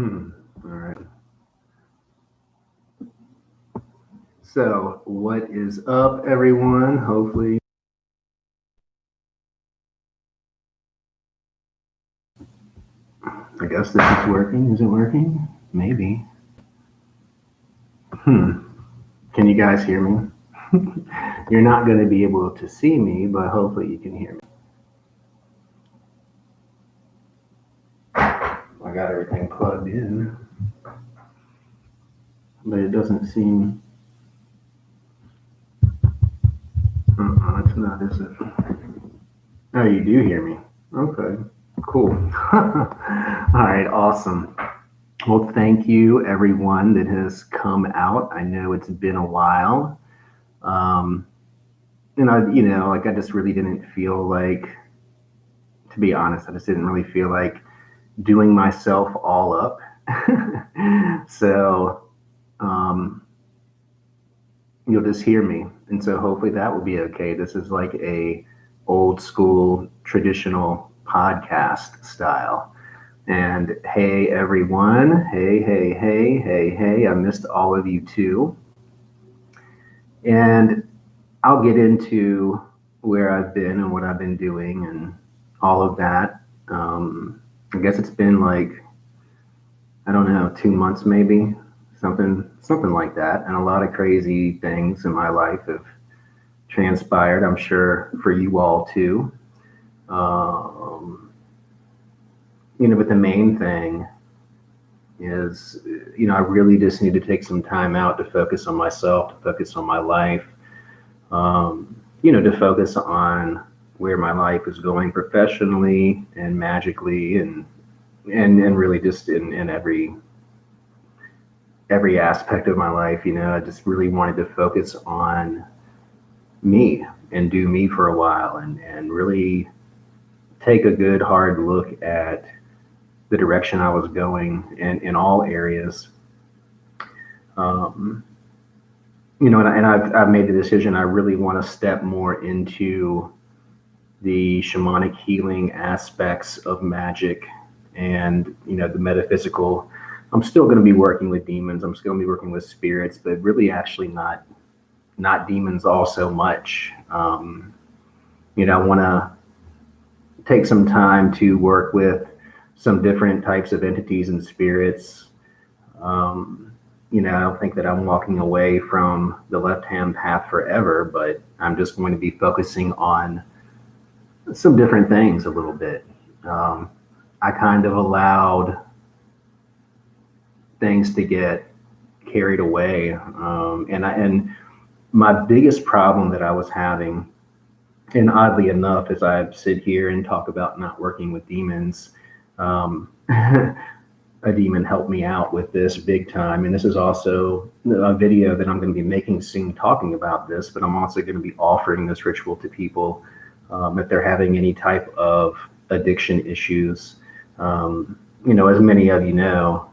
All right. So, what is up, everyone? Hopefully, I guess this is working. Is it working? Maybe. Hmm. Can you guys hear me? You're not going to be able to see me, but hopefully you can hear me. I got everything plugged in, but it doesn't seem. It's not, is it? Oh, you do hear me. Okay, cool. All right, awesome. Well, thank you everyone that has come out. I know it's been a while. Um, like I just really didn't feel like, to be honest, I just didn't really feel like doing myself all up. So, um, you'll just hear me. And so hopefully that will be okay. This is like a old school traditional podcast style. And hey, everyone. Hey, hey, hey, hey, hey. I missed all of you too. And I'll get into where I've been and what I've been doing and all of that. I guess it's been like, I don't know, 2 months maybe, something like that. And a lot of crazy things in my life have transpired, I'm sure for you all too. Um, but the main thing is, I really just need to take some time out to focus on myself, to focus on my life, to focus on where my life is going professionally and magically and really just in every aspect of my life. I just really wanted to focus on me and do me for a while and really take a good hard look at the direction I was going in all areas. Um, and I've made the decision. I really want to step more into the shamanic healing aspects of magic and, the metaphysical. I'm still going to be working with demons. I'm still going to be working with spirits, but really actually not demons all so much. I want to take some time to work with some different types of entities and spirits. I don't think that I'm walking away from the left-hand path forever, but I'm just going to be focusing on some different things a little bit. I kind of allowed things to get carried away, and my biggest problem that I was having, and oddly enough, as I sit here and talk about not working with demons, a demon helped me out with this big time. And this is also a video that I'm going to be making soon talking about this, but I'm also going to be offering this ritual to people if they're having any type of addiction issues. As many of you know,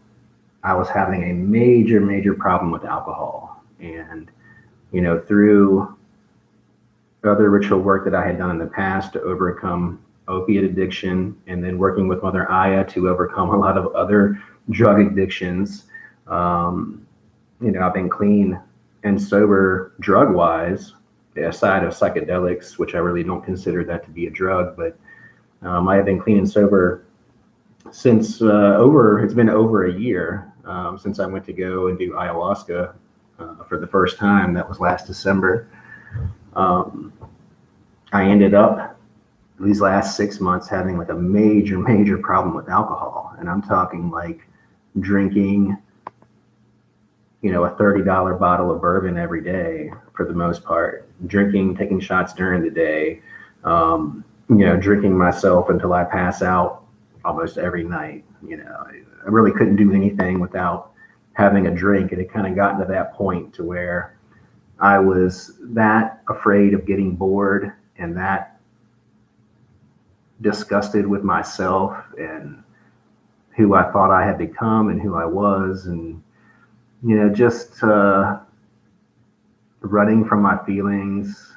I was having a major, major problem with alcohol. And, through other ritual work that I had done in the past to overcome opiate addiction, and then working with Mother Aya to overcome a lot of other drug addictions. I've been clean and sober drug wise, aside of psychedelics, which I really don't consider that to be a drug, but I have been clean and sober since it's been over a year since I went to go and do ayahuasca for the first time. That was last December. I ended up these last 6 months having like a major, major problem with alcohol. And I'm talking like drinking, a $30 bottle of bourbon every day for the most part, taking shots during the day, drinking myself until I pass out almost every night. I really couldn't do anything without having a drink. And it kind of gotten to that point to where I was that afraid of getting bored and that disgusted with myself and who I thought I had become and who I was, and just running from my feelings,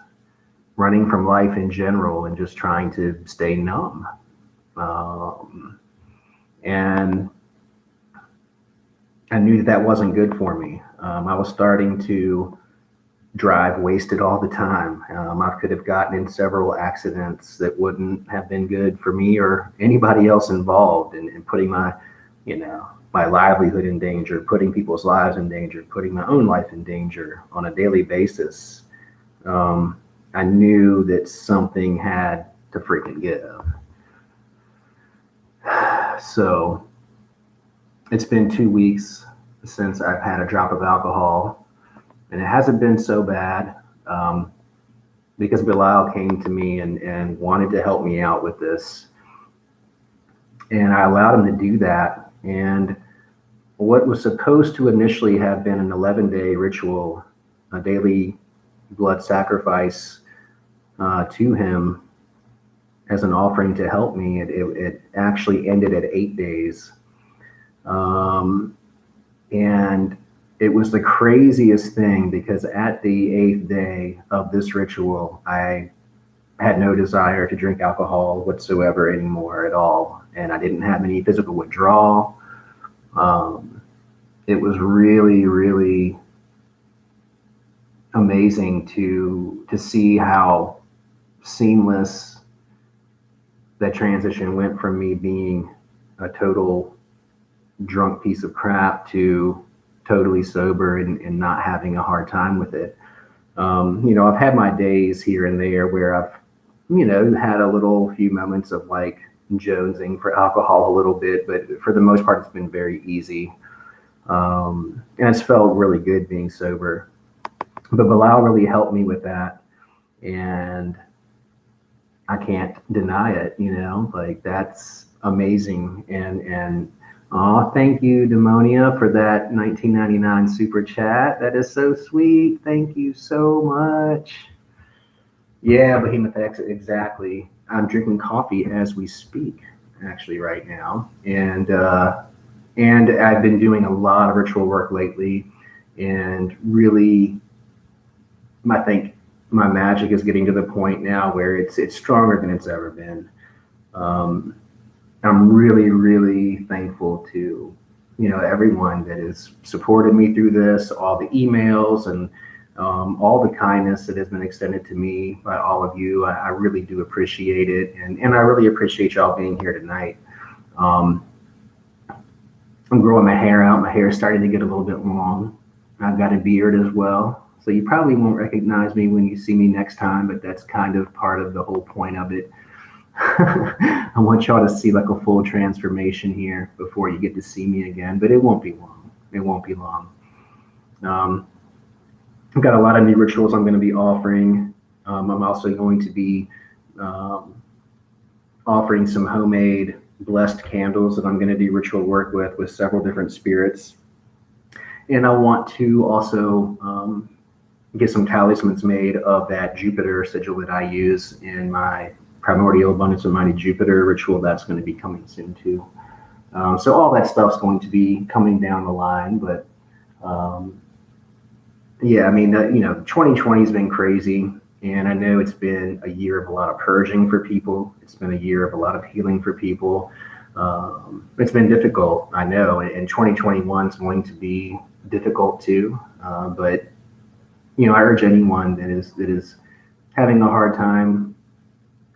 running from life in general, and just trying to stay numb. And I knew that that wasn't good for me. I was starting to drive wasted all the time. I could have gotten in several accidents that wouldn't have been good for me or anybody else involved, and putting my, my livelihood in danger, putting people's lives in danger, putting my own life in danger on a daily basis. Um, I knew that something had to freaking give. So it's been 2 weeks since I've had a drop of alcohol, and it hasn't been so bad, because Bilal came to me and wanted to help me out with this. And I allowed him to do that. And what was supposed to initially have been an 11-day ritual, a daily blood sacrifice to him as an offering to help me, it actually ended at 8 days. Um, and it was the craziest thing, because at the 8th day of this ritual, I had no desire to drink alcohol whatsoever anymore at all. And I didn't have any physical withdrawal. Um, it was really, really amazing to see how seamless that transition went from me being a total drunk piece of crap to totally sober and not having a hard time with it. I've had my days here and there where I've, had a little few moments of like jonesing for alcohol a little bit, but for the most part, it's been very easy. And it's felt really good being sober. But Bilal really helped me with that. And I can't deny it, like that's amazing. And oh, thank you, Demonia, for that 1999 super chat. That is so sweet. Thank you so much. Yeah, Behemoth X, exactly. I'm drinking coffee as we speak, actually, right now. And I've been doing a lot of ritual work lately, and really, I think my magic is getting to the point now where it's stronger than it's ever been. Um, I'm really, really thankful to, everyone that has supported me through this, all the emails and all the kindness that has been extended to me by all of you. I really do appreciate it. And I really appreciate y'all being here tonight. Um, I'm growing my hair out. My hair is starting to get a little bit long. I've got a beard as well. So you probably won't recognize me when you see me next time, but that's kind of part of the whole point of it. I want y'all to see like a full transformation here before you get to see me again, but it won't be long. It won't be long. Um, I've got a lot of new rituals I'm going to be offering. I'm also going to be um, offering some homemade blessed candles that I'm going to do ritual work with several different spirits. And I want to also get some talismans made of that Jupiter sigil that I use in my Primordial Abundance of Mighty Jupiter ritual. That's going to be coming soon too. So all that stuff's going to be coming down the line. But yeah, I mean, 2020 has been crazy. And I know it's been a year of a lot of purging for people. It's been a year of a lot of healing for people. It's been difficult, I know, and 2021 is going to be difficult too. But I urge anyone that is having a hard time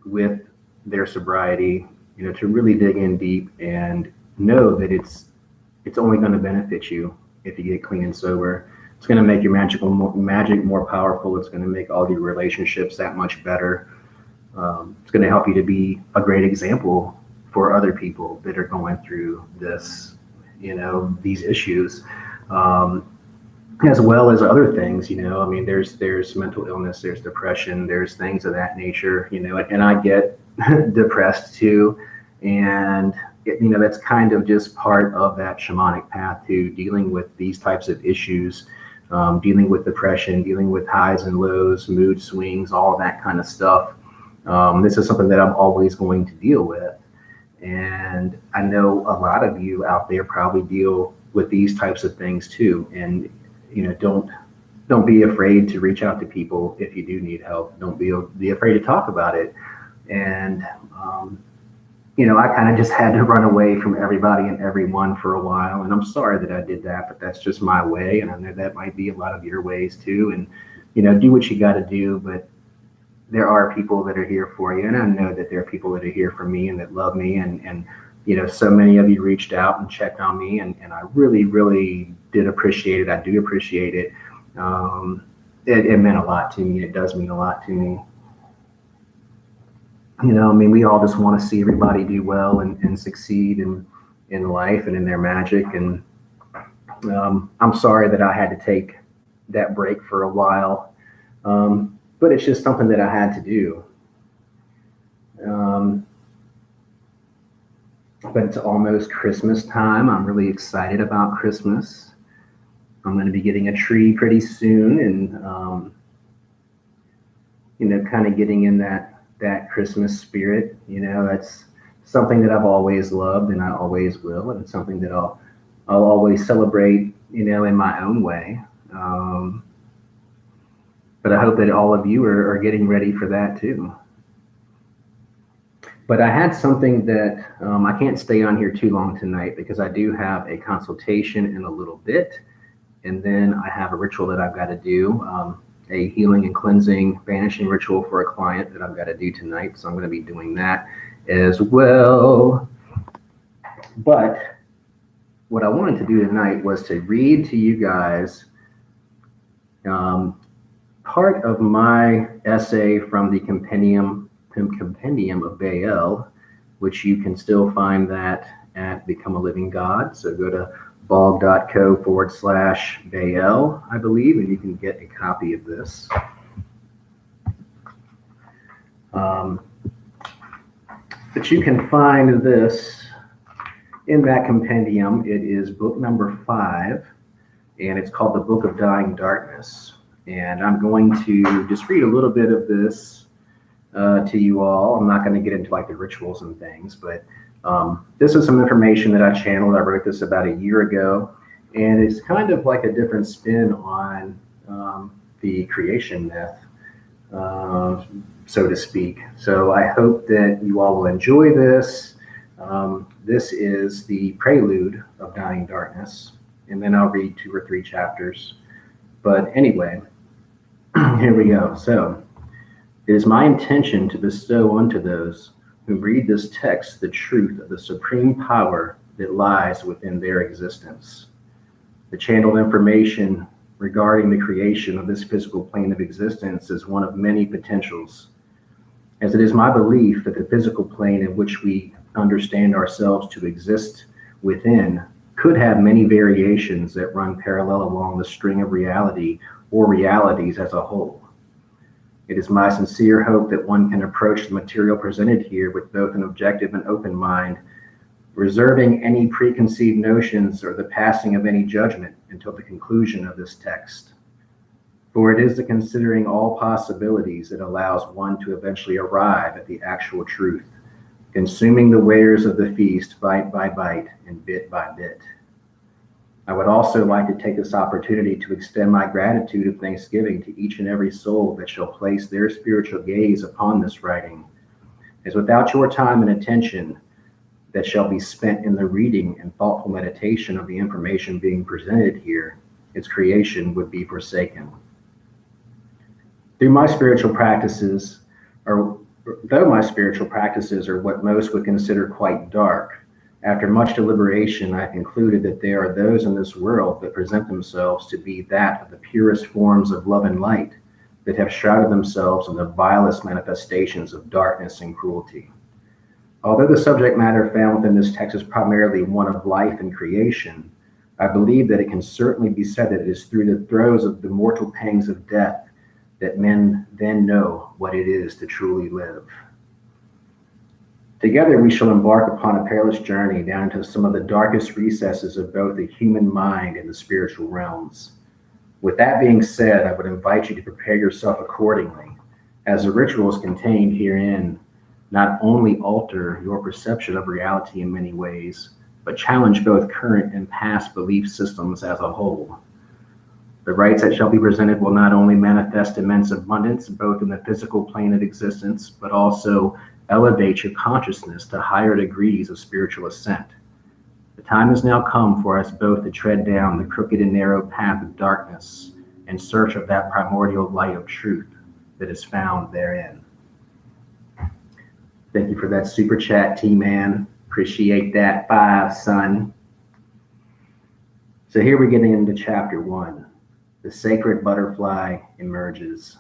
with their sobriety, to really dig in deep and know that it's only going to benefit you if you get clean and sober. It's going to make your magic more powerful. It's going to make all your relationships that much better. It's going to help you to be a great example for other people that are going through this, these issues, as well as other things. I mean, there's mental illness, there's depression, there's things of that nature. And I get depressed too, and that's kind of just part of that shamanic path to dealing with these types of issues. Dealing with depression, dealing with highs and lows, mood swings, all that kind of stuff. This is something that I'm always going to deal with. And I know a lot of you out there probably deal with these types of things too. And, don't be afraid to reach out to people if you do need help. Don't be afraid to talk about it. And I kind of just had to run away from everybody and everyone for a while. And I'm sorry that I did that, but that's just my way. And I know that might be a lot of your ways too. And, do what you got to do. But there are people that are here for you. And I know that there are people that are here for me and that love me. And so many of you reached out and checked on me. And I really, really did appreciate it. I do appreciate it. It meant a lot to me. It does mean a lot to me. We all just want to see everybody do well and succeed in life and in their magic. And I'm sorry that I had to take that break for a while. But it's just something that I had to do. But it's almost Christmas time. I'm really excited about Christmas. I'm going to be getting a tree pretty soon and, kind of getting in that Christmas spirit. That's something that I've always loved and I always will. And it's something that I'll always celebrate, in my own way. But I hope that all of you are getting ready for that too. But I had something that I can't stay on here too long tonight because I do have a consultation in a little bit. And then I have a ritual that I've got to do, a healing and cleansing, banishing ritual for a client that I've got to do tonight. So I'm going to be doing that as well. But what I wanted to do tonight was to read to you guys part of my essay from the compendium of Baal, which you can still find that at Become a Living God. So go to blog.co/Baal, I believe, and you can get a copy of this. But you can find this in that compendium. It is book number 5, and it's called The Book of Dying Darkness. And I'm going to just read a little bit of this to you all. I'm not going to get into like the rituals and things, but this is some information that I channeled. I wrote this about a year ago, and it's kind of like a different spin on the creation myth, so to speak. So I hope that you all will enjoy this. This is the prelude of Dying Darkness, and then I'll read 2 or 3 chapters. But anyway, here we go. So, it is my intention to bestow unto those who read this text the truth of the supreme power that lies within their existence. The channeled information regarding the creation of this physical plane of existence is one of many potentials, as it is my belief that the physical plane in which we understand ourselves to exist within could have many variations that run parallel along the string of reality or realities as a whole. It is my sincere hope that one can approach the material presented here with both an objective and open mind, reserving any preconceived notions or the passing of any judgment until the conclusion of this text. For it is the considering all possibilities that allows one to eventually arrive at the actual truth, consuming the wares of the feast bite by bite and bit by bit. I would also like to take this opportunity to extend my gratitude of thanksgiving to each and every soul that shall place their spiritual gaze upon this writing, as without your time and attention that shall be spent in the reading and thoughtful meditation of the information being presented here, its creation would be forsaken. Though my spiritual practices are what most would consider quite dark, after much deliberation, I concluded that there are those in this world that present themselves to be that of the purest forms of love and light, that have shrouded themselves in the vilest manifestations of darkness and cruelty. Although the subject matter found within this text is primarily one of life and creation, I believe that it can certainly be said that it is through the throes of the mortal pangs of death that men then know what it is to truly live. Together we shall embark upon a perilous journey down into some of the darkest recesses of both the human mind and the spiritual realms. With that being said, I would invite you to prepare yourself accordingly, as the rituals contained herein not only alter your perception of reality in many ways, but challenge both current and past belief systems as a whole. The rites that shall be presented will not only manifest immense abundance, both in the physical plane of existence, but also elevate your consciousness to higher degrees of spiritual ascent. The time has now come for us both to tread down the crooked and narrow path of darkness in search of that primordial light of truth that is found therein. Thank you for that super chat, T-Man. Appreciate that 5, son. So here we're getting into chapter 1. The sacred butterfly emerges.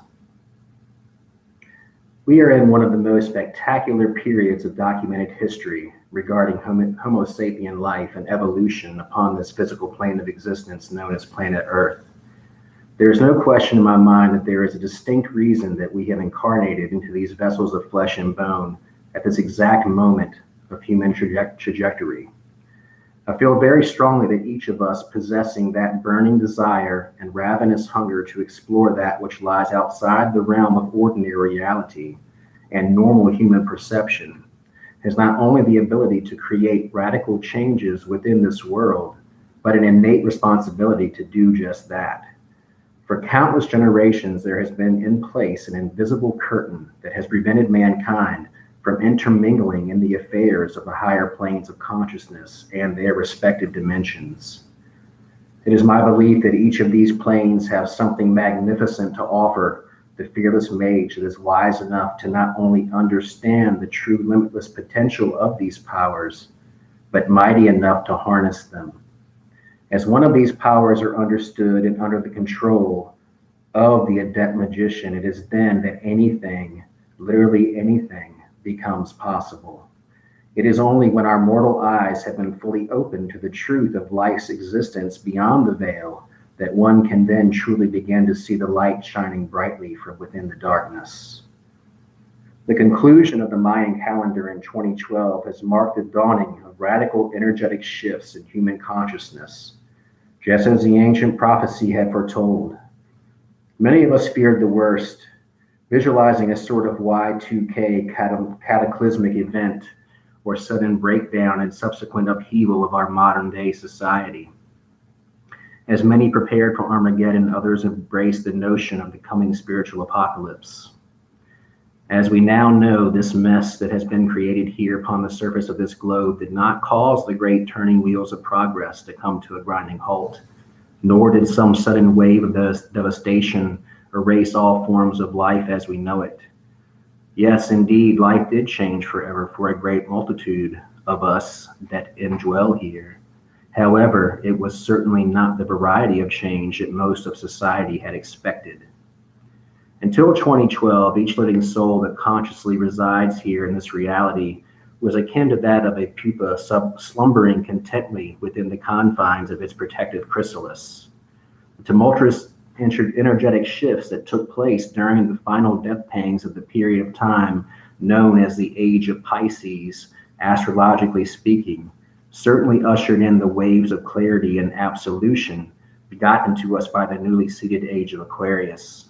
We are in one of the most spectacular periods of documented history regarding Homo sapien life and evolution upon this physical plane of existence known as planet Earth. There is no question in my mind that there is a distinct reason that we have incarnated into these vessels of flesh and bone at this exact moment of human trajectory. I feel very strongly that each of us possessing that burning desire and ravenous hunger to explore that which lies outside the realm of ordinary reality and normal human perception has not only the ability to create radical changes within this world, but an innate responsibility to do just that. For countless generations, there has been in place an invisible curtain that has prevented mankind from intermingling in the affairs of the higher planes of consciousness and their respective dimensions. It is my belief that each of these planes have something magnificent to offer the fearless mage that is wise enough to not only understand the true limitless potential of these powers, but mighty enough to harness them. As one of these powers are understood and under the control of the adept magician, it is then that anything, literally anything, becomes possible. It is only when our mortal eyes have been fully opened to the truth of life's existence beyond the veil that one can then truly begin to see the light shining brightly from within the darkness. The conclusion of the Mayan calendar in 2012 has marked the dawning of radical energetic shifts in human consciousness, just as the ancient prophecy had foretold. Many of us feared the worst, visualizing a sort of Y2K cataclysmic event or sudden breakdown and subsequent upheaval of our modern day society. As many prepared for Armageddon, others embraced the notion of the coming spiritual apocalypse. As we now know, this mess that has been created here upon the surface of this globe did not cause the great turning wheels of progress to come to a grinding halt, nor did some sudden wave of devastation erase all forms of life as we know it. Yes, indeed, life did change forever for a great multitude of us that indwell here. However, it was certainly not the variety of change that most of society had expected. Until 2012, each living soul that consciously resides here in this reality was akin to that of a pupa slumbering contently within the confines of its protective chrysalis. The tumultuous energetic shifts that took place during the final death pangs of the period of time known as the Age of Pisces, astrologically speaking, certainly ushered in the waves of clarity and absolution begotten to us by the newly seated Age of Aquarius.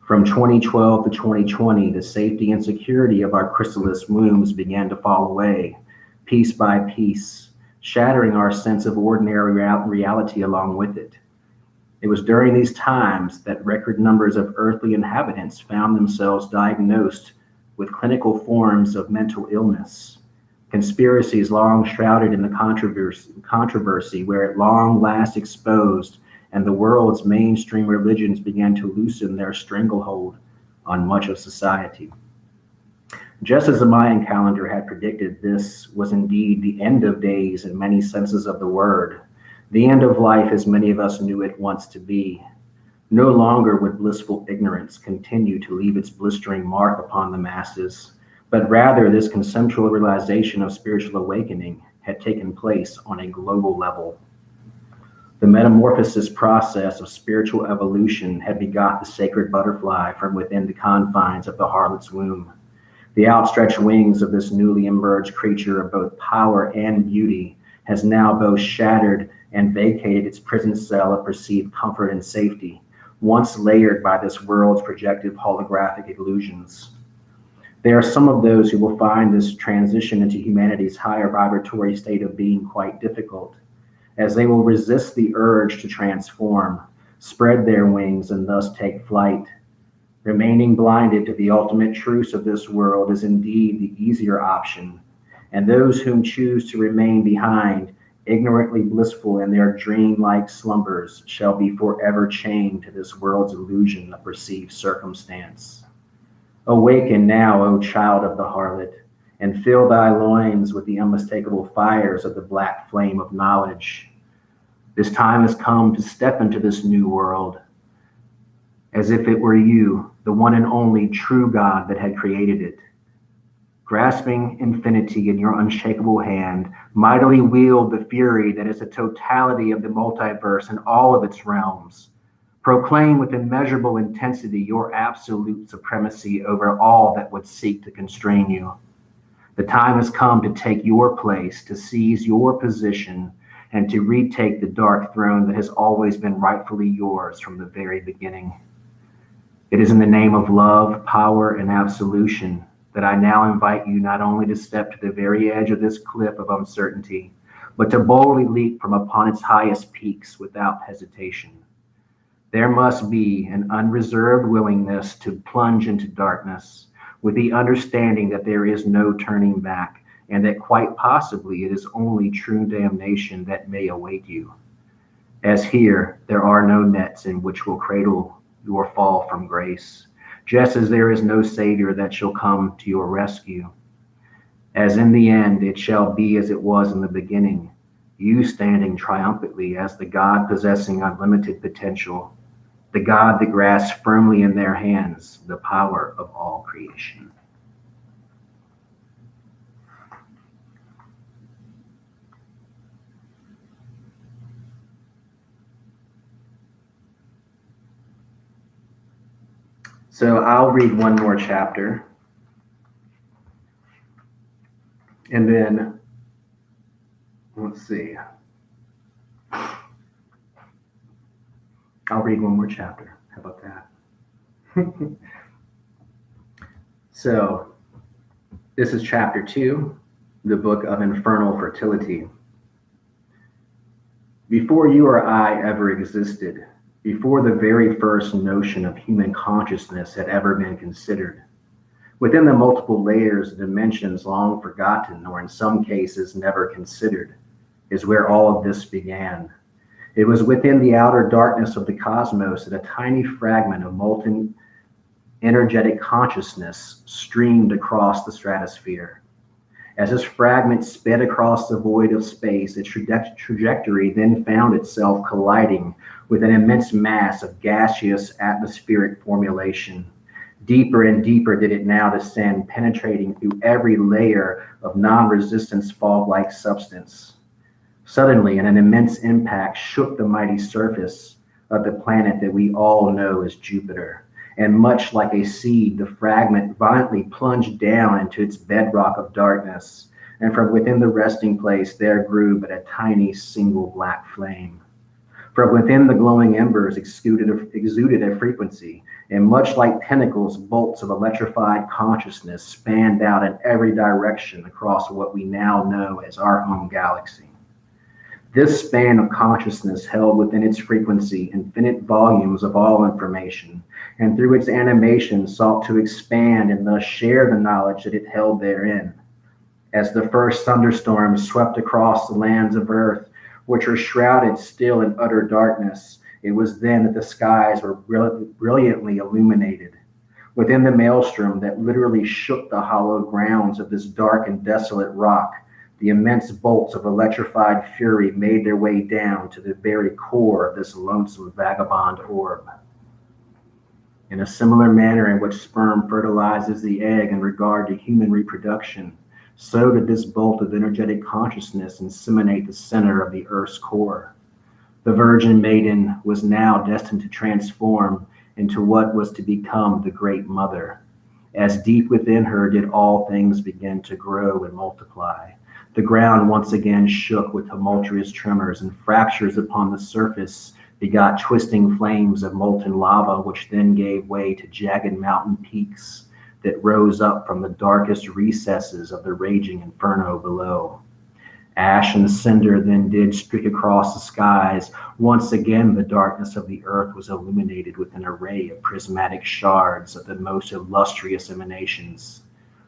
From 2012 to 2020, the safety and security of our chrysalis wombs began to fall away, piece by piece, shattering our sense of ordinary reality along with it. It was during these times that record numbers of earthly inhabitants found themselves diagnosed with clinical forms of mental illness, conspiracies long shrouded in the controversy were at long last exposed, and the world's mainstream religions began to loosen their stranglehold on much of society. Just as the Mayan calendar had predicted, this was indeed the end of days in many senses of the word, the end of life as many of us knew it once to be. No longer would blissful ignorance continue to leave its blistering mark upon the masses, but rather this conceptual realization of spiritual awakening had taken place on a global level. The metamorphosis process of spiritual evolution had begot the sacred butterfly from within the confines of the harlot's womb. The outstretched wings of this newly emerged creature of both power and beauty has now both shattered and vacated its prison cell of perceived comfort and safety, once layered by this world's projective holographic illusions. There are some of those who will find this transition into humanity's higher vibratory state of being quite difficult, as they will resist the urge to transform, spread their wings, and thus take flight. Remaining blinded to the ultimate truths of this world is indeed the easier option, and those whom choose to remain behind, ignorantly blissful in their dream-like slumbers, shall be forever chained to this world's illusion of perceived circumstance. Awaken now, O child of the harlot, and fill thy loins with the unmistakable fires of the black flame of knowledge. This time has come to step into this new world, as if it were you, the one and only true God that had created it. Grasping infinity in your unshakable hand, mightily wield the fury that is the totality of the multiverse and all of its realms. Proclaim with immeasurable intensity your absolute supremacy over all that would seek to constrain you. The time has come to take your place, to seize your position, and to retake the dark throne that has always been rightfully yours from the very beginning. It is in the name of love, power, and absolution that I now invite you not only to step to the very edge of this cliff of uncertainty, but to boldly leap from upon its highest peaks without hesitation. There must be an unreserved willingness to plunge into darkness, with the understanding that there is no turning back, and that quite possibly it is only true damnation that may await you. As here, there are no nets in which will cradle your fall from grace, just as there is no Savior that shall come to your rescue. As in the end, it shall be as it was in the beginning, you standing triumphantly as the God possessing unlimited potential, the God that grasps firmly in their hands the power of all creation. So I'll read one more chapter, and then, let's see. I'll read one more chapter. How about that? So this is chapter 2, the book of infernal fertility. Before you or I ever existed, before the very first notion of human consciousness had ever been considered, within the multiple layers and dimensions long forgotten, or in some cases never considered, is where all of this began. It was within the outer darkness of the cosmos that a tiny fragment of molten energetic consciousness streamed across the stratosphere. As this fragment sped across the void of space, its trajectory then found itself colliding with an immense mass of gaseous atmospheric formulation. Deeper and deeper did it now descend, penetrating through every layer of non-resistance fog-like substance. Suddenly, an immense impact shook the mighty surface of the planet that we all know as Jupiter. And much like a seed, the fragment violently plunged down into its bedrock of darkness, and from within the resting place there grew but a tiny single black flame. From within the glowing embers exuded a frequency, and much like tentacles, bolts of electrified consciousness spanned out in every direction across what we now know as our home galaxy. This span of consciousness held within its frequency infinite volumes of all information, and through its animation sought to expand and thus share the knowledge that it held therein. As the first thunderstorms swept across the lands of earth, which were shrouded still in utter darkness, it was then that the skies were brilliantly illuminated. Within the maelstrom that literally shook the hallowed grounds of this dark and desolate rock, the immense bolts of electrified fury made their way down to the very core of this lonesome vagabond orb. In a similar manner in which sperm fertilizes the egg in regard to human reproduction, so did this bolt of energetic consciousness inseminate the center of the Earth's core. The Virgin Maiden was now destined to transform into what was to become the Great Mother. As deep within her did all things begin to grow and multiply. The ground once again shook with tumultuous tremors, and fractures upon the surface begot twisting flames of molten lava, which then gave way to jagged mountain peaks that rose up from the darkest recesses of the raging inferno below. Ash and cinder then did streak across the skies. Once again, the darkness of the earth was illuminated with an array of prismatic shards of the most illustrious emanations.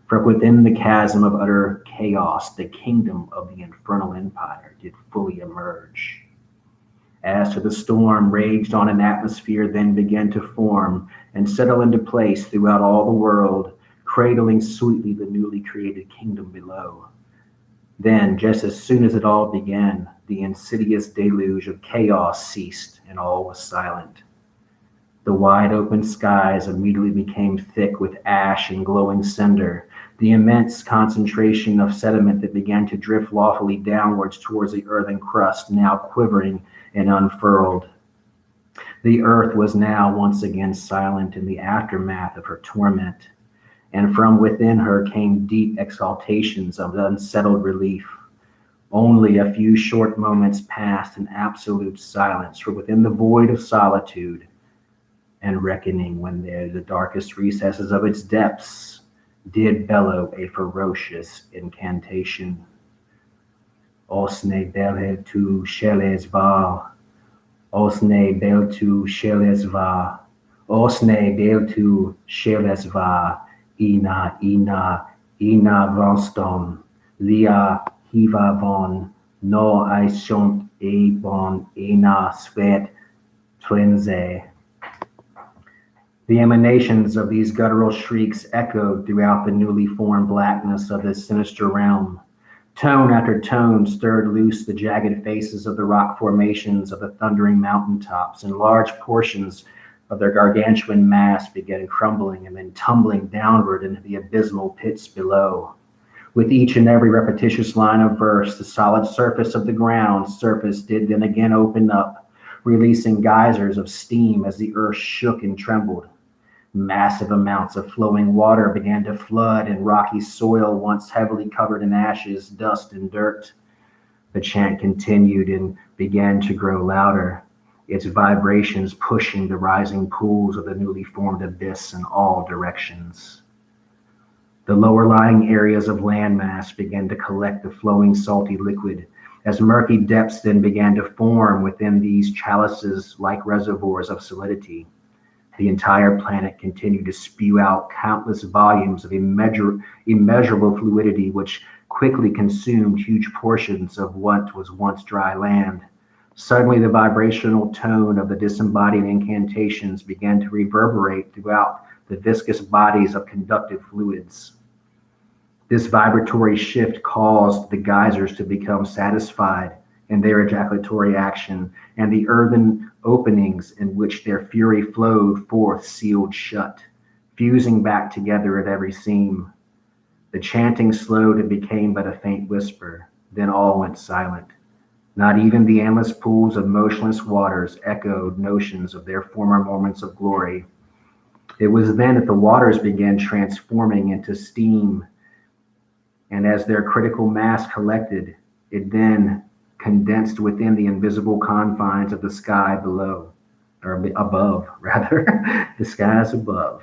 From within the chasm of utter chaos, the kingdom of the infernal empire did fully emerge. As to the storm raged on, an atmosphere then began to form and settle into place throughout all the world, cradling sweetly the newly created kingdom below. Then, just as soon as it all began, the insidious deluge of chaos ceased and all was silent. The wide open skies immediately became thick with ash and glowing cinder, the immense concentration of sediment that began to drift loftily downwards towards the earthen crust now quivering and unfurled. The earth was now once again silent in the aftermath of her torment, and from within her came deep exhaltations of unsettled relief. Only a few short moments passed in absolute silence, for within the void of solitude and reckoning, when the darkest recesses of its depths did bellow a ferocious incantation. Osne belhe tu sheles va, Osne bel tu sheles va, Osne bel tu sheles va, ina vanston, lia hiva von, no I shont e bon ina svet twenze. The emanations of these guttural shrieks echoed throughout the newly formed blackness of this sinister realm. Tone after tone stirred loose the jagged faces of the rock formations of the thundering mountaintops, and large portions of their gargantuan mass began crumbling and then tumbling downward into the abysmal pits below. With each and every repetitious line of verse, the solid surface of the ground surface did then again open up, releasing geysers of steam as the earth shook and trembled. Massive amounts of flowing water began to flood in rocky soil once heavily covered in ashes, dust, and dirt. The chant continued and began to grow louder, its vibrations pushing the rising pools of the newly formed abyss in all directions. The lower-lying areas of landmass began to collect the flowing salty liquid, as murky depths then began to form within these chalices like reservoirs of solidity. The entire planet continued to spew out countless volumes of immeasurable fluidity, which quickly consumed huge portions of what was once dry land. Suddenly, the vibrational tone of the disembodied incantations began to reverberate throughout the viscous bodies of conductive fluids. This vibratory shift caused the geysers to become satisfied in their ejaculatory action, and the earthen openings in which their fury flowed forth sealed shut, fusing back together at every seam. The chanting slowed and became but a faint whisper. Then all went silent. Not even the endless pools of motionless waters echoed notions of their former moments of glory. It was then that the waters began transforming into steam, and as their critical mass collected, it then condensed within the invisible confines of the sky below, or above, rather, the skies above.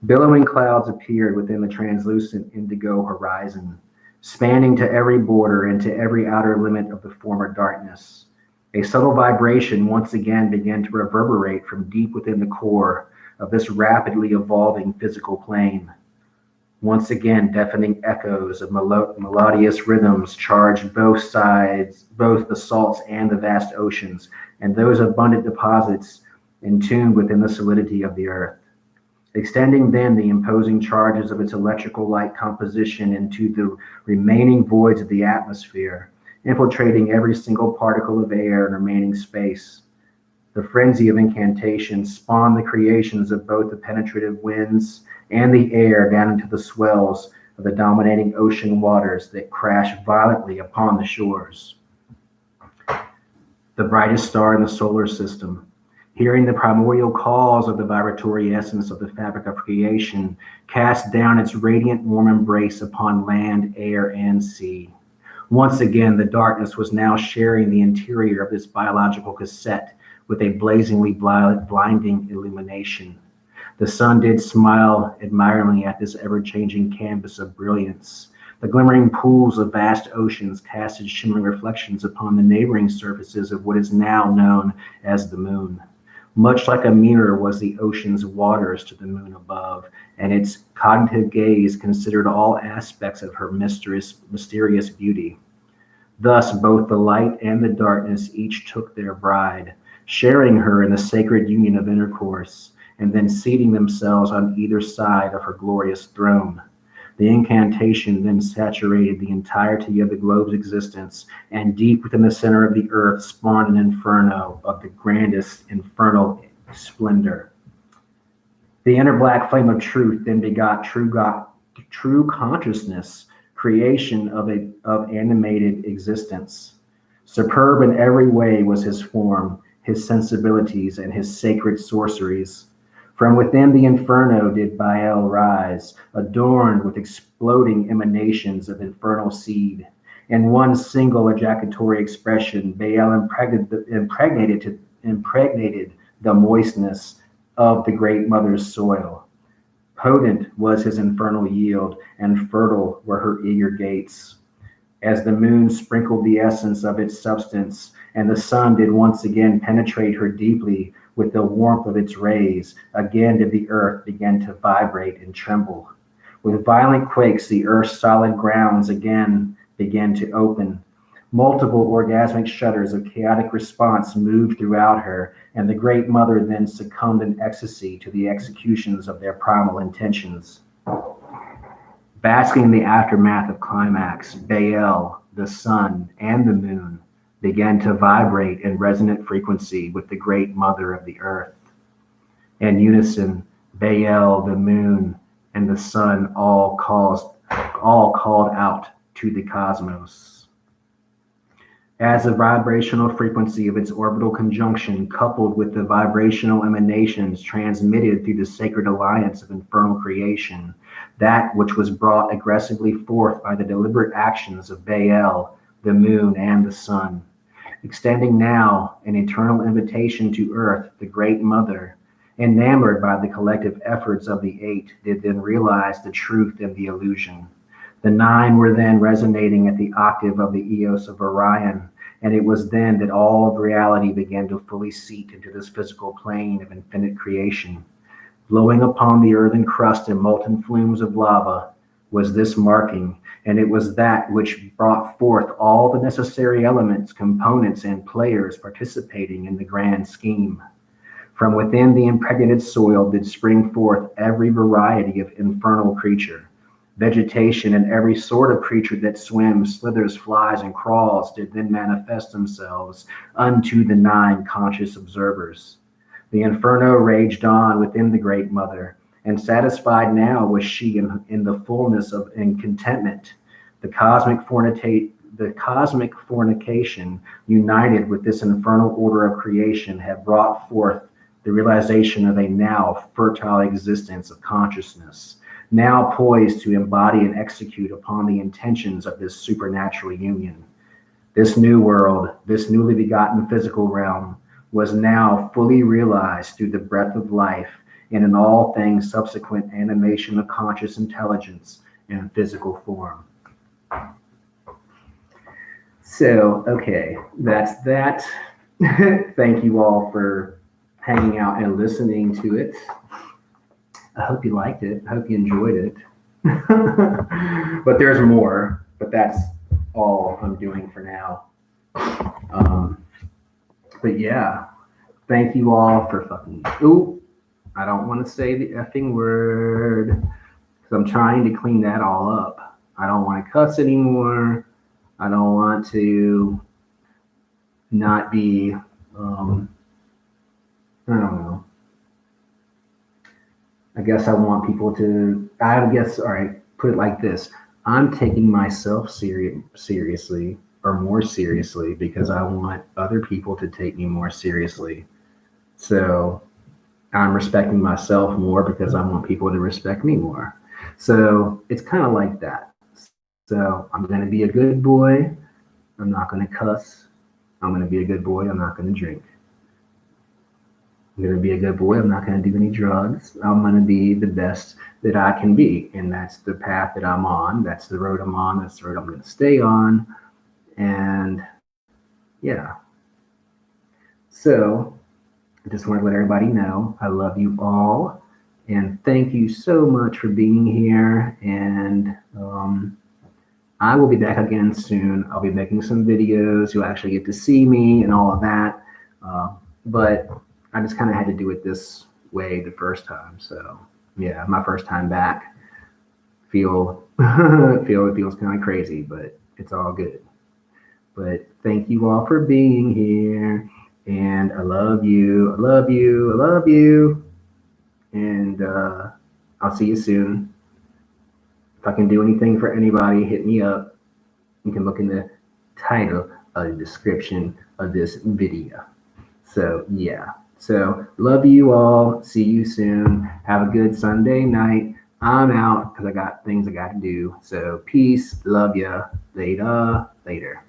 Billowing clouds appeared within the translucent indigo horizon, spanning to every border and to every outer limit of the former darkness. A subtle vibration once again began to reverberate from deep within the core of this rapidly evolving physical plane. Once again, deafening echoes of melodious rhythms charged both sides, both the salts and the vast oceans, and those abundant deposits entombed within the solidity of the earth. Extending then the imposing charges of its electrical light composition into the remaining voids of the atmosphere, infiltrating every single particle of air in remaining space. The frenzy of incantation spawned the creations of both the penetrative winds and the air down into the swells of the dominating ocean waters that crashed violently upon the shores. The brightest star in the solar system, hearing the primordial calls of the vibratory essence of the fabric of creation, cast down its radiant warm embrace upon land, air, and sea. Once again, the darkness was now sharing the interior of this biological cassette with a blazingly blinding illumination. The sun did smile admiringly at this ever-changing canvas of brilliance. The glimmering pools of vast oceans casted shimmering reflections upon the neighboring surfaces of what is now known as the moon. Much like a mirror was the ocean's waters to the moon above, and its cognitive gaze considered all aspects of her mysterious beauty. Thus both the light and the darkness each took their bride, sharing her in the sacred union of intercourse, and then seating themselves on either side of her glorious throne. The incantation then saturated the entirety of the globe's existence, and deep within the center of the earth spawned an inferno of the grandest infernal splendor. The inner black flame of truth then begot true consciousness, creation of animated existence. Superb in every way was his form, his sensibilities, and his sacred sorceries. From within the inferno did Baal rise, adorned with exploding emanations of infernal seed. In one single ejaculatory expression, Baal impregnated the moistness of the great mother's soil. Potent was his infernal yield, and fertile were her eager gates. As the moon sprinkled the essence of its substance, and the sun did once again penetrate her deeply with the warmth of its rays, again did the earth begin to vibrate and tremble. With violent quakes, the earth's solid grounds again began to open. Multiple orgasmic shudders of chaotic response moved throughout her, and the great mother then succumbed in ecstasy to the executions of their primal intentions. Basking in the aftermath of climax, Baal, the sun, and the moon began to vibrate in resonant frequency with the great mother of the earth. In unison, Baal, the moon, and the sun all called out to the cosmos. As the vibrational frequency of its orbital conjunction coupled with the vibrational emanations transmitted through the sacred alliance of infernal creation, that which was brought aggressively forth by the deliberate actions of Baal, the moon, and the sun, extending now an eternal invitation to earth, the great mother, enamored by the collective efforts of the eight, did then realize the truth and the illusion. The nine were then resonating at the octave of the Eos of Orion, and it was then that all of reality began to fully seep into this physical plane of infinite creation. Blowing upon the earthen crust in molten flumes of lava was this marking, and it was that which brought forth all the necessary elements, components, and players participating in the grand scheme. From within the impregnated soil did spring forth every variety of infernal creature. Vegetation and every sort of creature that swims, slithers, flies, and crawls did then manifest themselves unto the nine conscious observers. The inferno raged on within the great mother, and satisfied now was she in the fullness of in contentment. The cosmic fornication, united with this infernal order of creation, had brought forth the realization of a now fertile existence of consciousness, now poised to embody and execute upon the intentions of this supernatural union. This new world, this newly begotten physical realm, was now fully realized through the breath of life and in all things subsequent animation of conscious intelligence in physical form. So, okay, that's that. Thank you all for hanging out and listening to it. I hope you liked it. I hope you enjoyed it. But there's more, but that's all I'm doing for now. But yeah, thank you all for fucking, I don't want to say the effing word because I'm trying to clean that all up. I don't want to cuss anymore. I don't want to not be, I don't know. I guess I want people to, all right, put it like this. I'm taking myself seriously or more seriously because I want other people to take me more seriously. So I'm respecting myself more because I want people to respect me more. So it's kind of like that. So I'm going to be a good boy. I'm not going to cuss. I'm going to be a good boy. I'm not going to drink. I'm going to be a good boy. I'm not going to do any drugs. I'm going to be the best that I can be. And that's the path that I'm on. That's the road I'm on. That's the road I'm going to stay on. And yeah. So I just want to let everybody know I love you all. And thank you so much for being here. And I will be back again soon. I'll be making some videos. You'll actually get to see me and all of that. But I just kind of had to do it this way the first time. So yeah, my first time back. It feels kind of crazy, but it's all good. But thank you all for being here. And I love you. I love you. I love you. And I'll see you soon. If I can do anything for anybody, hit me up. You can look in the title of the description of this video. So, yeah. So, love you all. See you soon. Have a good Sunday night. I'm out because I got things I got to do. So, peace. Love ya. Later. Later.